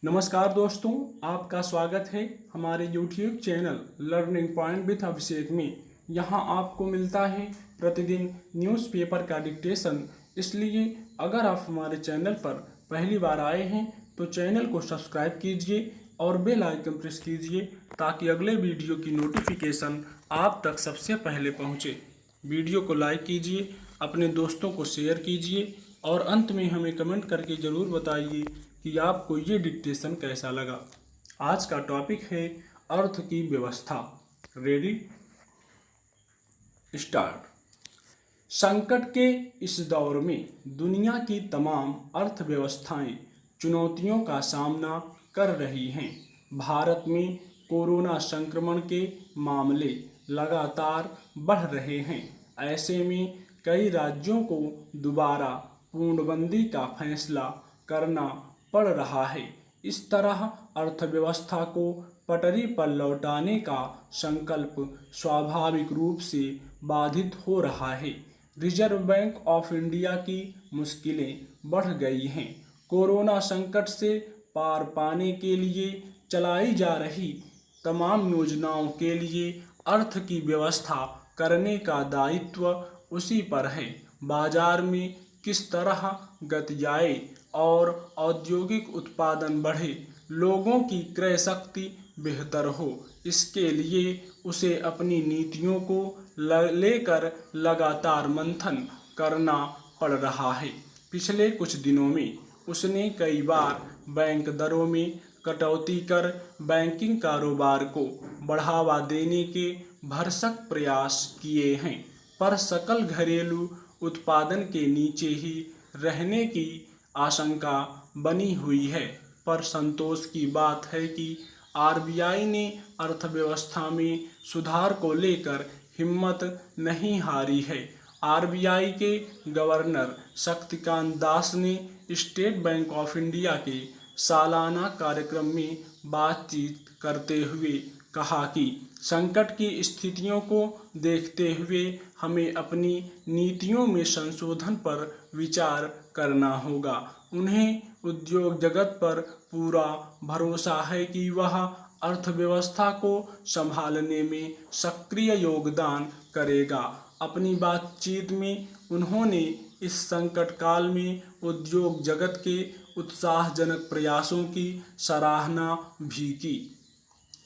नमस्कार दोस्तों, आपका स्वागत है हमारे YouTube channel learning point with Abhishek में। यहाँ आपको मिलता है प्रतिदिन न्यूज़पेपर का डिक्टेशन। इसलिए अगर आप हमारे चैनल पर पहली बार आए हैं तो चैनल को सब्सक्राइब कीजिए और बेल आइकन प्रेस कीजिए ताकि अगले वीडियो की नोटिफिकेशन आप तक सबसे पहले पहुँचे। वीडियो को लाइक कीजिए, अपने दोस्तों को शेयर कीजिए और अंत में हमें कमेंट करके ज़रूर बताइए कि आपको ये डिक्टेशन कैसा लगा। आज का टॉपिक है अर्थ की व्यवस्था। Ready start. संकट के इस दौर में दुनिया की तमाम अर्थव्यवस्थाएं चुनौतियों का सामना कर रही हैं। भारत में कोरोना संक्रमण के मामले लगातार बढ़ रहे हैं। ऐसे में कई राज्यों को दोबारा पूर्णबंदी का फैसला करना पड़ रहा है। इस तरह अर्थव्यवस्था को पटरी पर लौटाने का संकल्प स्वाभाविक रूप से बाधित हो रहा है। रिजर्व बैंक ऑफ इंडिया की मुश्किलें बढ़ गई हैं। कोरोना संकट से पार पाने के लिए चलाई जा रही तमाम योजनाओं के लिए अर्थ की व्यवस्था करने का दायित्व उसी पर है। बाजार में किस तरह गति आए और औद्योगिक उत्पादन बढ़े, लोगों की क्रय शक्ति बेहतर हो, इसके लिए उसे अपनी नीतियों को लेकर लगातार मंथन करना पड़ रहा है। पिछले कुछ दिनों में उसने कई बार बैंक दरों में कटौती कर बैंकिंग कारोबार को बढ़ावा देने के भरसक प्रयास किए हैं, पर सकल घरेलू उत्पादन के नीचे ही रहने की आशंका बनी हुई है। पर संतोष की बात है कि आरबीआई ने अर्थव्यवस्था में सुधार को लेकर हिम्मत नहीं हारी है। आरबीआई के गवर्नर शक्तिकांत दास ने स्टेट बैंक ऑफ इंडिया के सालाना कार्यक्रम में बातचीत करते हुए कहा कि संकट की स्थितियों को देखते हुए हमें अपनी नीतियों में संशोधन पर विचार करना होगा। उन्हें उद्योग जगत पर पूरा भरोसा है कि वह अर्थव्यवस्था को संभालने में सक्रिय योगदान करेगा। अपनी बातचीत में उन्होंने इस संकट काल में उद्योग जगत के उत्साहजनक प्रयासों की सराहना भी की।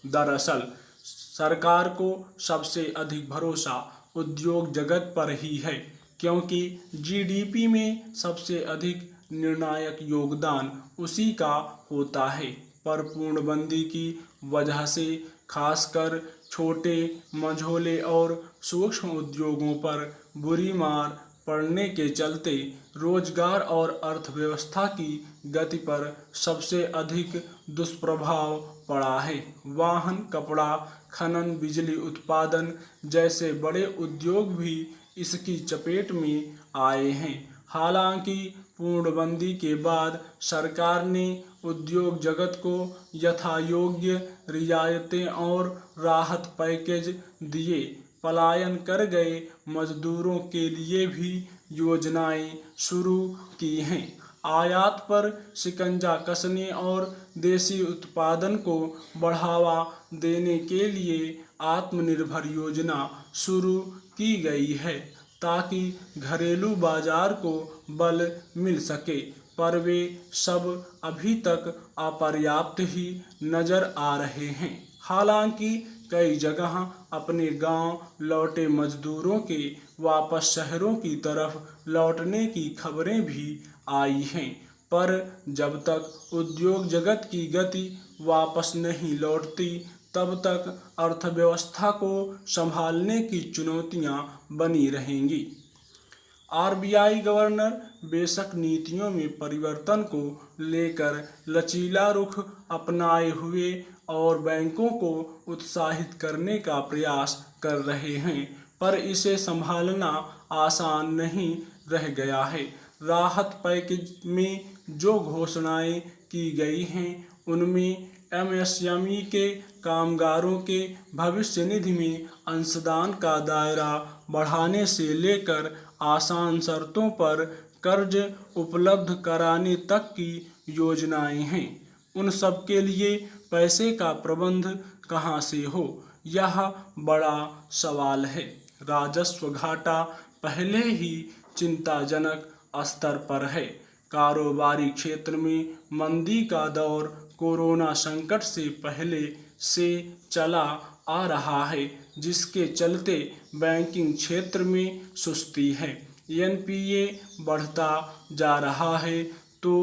दरअसल सरकार को सबसे अधिक भरोसा उद्योग जगत पर ही है, क्योंकि जीडीपी में सबसे अधिक निर्णायक योगदान उसी का होता है। पर पूर्णबंदी की वजह से खासकर छोटे, मझोले और सूक्ष्म उद्योगों पर बुरी मार पड़ने के चलते रोजगार और अर्थव्यवस्था की गति पर सबसे अधिक दुष्प्रभाव पड़ा है। वाहन, कपड़ा, खनन, बिजली उत्पादन जैसे बड़े उद्योग भी इसकी चपेट में आए हैं। हालांकि पूर्णबंदी के बाद सरकार ने उद्योग जगत को यथायोग्य रियायतें और राहत पैकेज दिए। पलायन कर गए मजदूरों के लिए भी योजनाएं शुरू की हैं। आयात पर शिकंजा कसने और देशी उत्पादन को बढ़ावा देने के लिए आत्मनिर्भर योजना शुरू की गई है, ताकि घरेलू बाजार को बल मिल सके। पर वे सब अभी तक अपर्याप्त ही नजर आ रहे हैं। हालांकि कई जगह अपने गांव लौटे मजदूरों के वापस शहरों की तरफ लौटने की खबरें भी आई हैं, पर जब तक उद्योग जगत की गति वापस नहीं लौटती, तब तक अर्थव्यवस्था को संभालने की चुनौतियां बनी रहेंगी। आरबीआई गवर्नर बेशक नीतियों में परिवर्तन को लेकर लचीला रुख अपनाए हुए और बैंकों को उत्साहित करने का प्रयास कर रहे हैं, पर इसे संभालना आसान नहीं रह गया है। राहत पैकेज में जो घोषणाएं की गई हैं, उनमें एमएसएमई के कामगारों के भविष्य निधि में अंशदान का दायरा बढ़ाने से लेकर आसान शर्तों पर कर्ज उपलब्ध कराने तक की योजनाएं हैं। उन सब के लिए पैसे का प्रबंध कहाँ से हो, यह बड़ा सवाल है। राजस्व घाटा पहले ही चिंताजनक स्तर पर है। कारोबारी क्षेत्र में मंदी का दौर कोरोना संकट से पहले से चला आ रहा है, जिसके चलते बैंकिंग क्षेत्र में सुस्ती है। एनपीए बढ़ता जा रहा है तो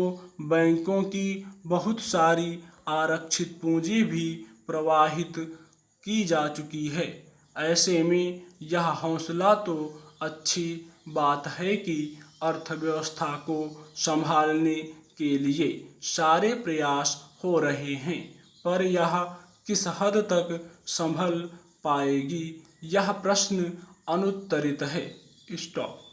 बैंकों की बहुत सारी आरक्षित पूंजी भी प्रवाहित की जा चुकी है। ऐसे में यह हौसला तो अच्छी बात है कि अर्थव्यवस्था को संभालने के लिए सारे प्रयास हो रहे हैं, पर यह किस हद तक संभल पाएगी, यह प्रश्न अनुत्तरित है। स्टॉप।